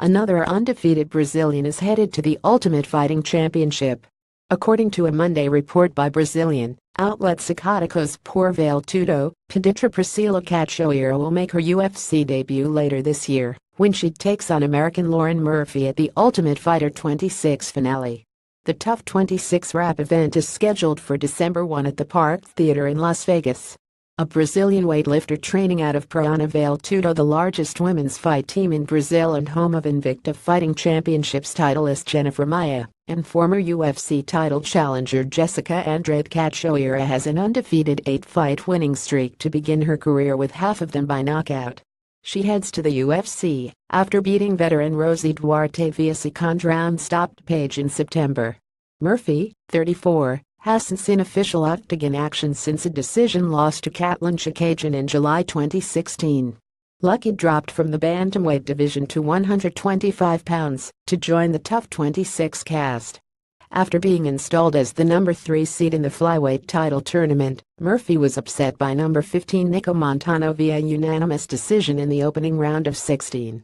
Another undefeated Brazilian is headed to the Ultimate Fighting Championship. According to a Monday report by Brazilian outlet Psicóticos por Vale Tudo, peditra Priscila Cachoeira will make her UFC debut later this year when she takes on American Lauren Murphy at the Ultimate Fighter 26 finale. The TUF 26 rap event is scheduled for December 1 at the Park Theater in Las Vegas. A Brazilian weightlifter training out of Paraná Vale Tudo, the largest women's fight team in Brazil and home of Invicta Fighting Championships titleist Jennifer Maia, and former UFC title challenger Jessica Andrade Cachoeira has an undefeated 8-fight winning streak to begin her career, with half of them by knockout. She heads to the UFC after beating veteran Rosie Duarte via second round stoppage in September. Murphy, 34, hasn't seen official octagon action since a decision loss to Katlyn Chookagian in July 2016. Lucky dropped from the bantamweight division to 125 pounds to join the TUF 26 cast. After being installed as the number 3 seed in the flyweight title tournament, Murphy was upset by number 15 Nico Montano via unanimous decision in the opening round of 16.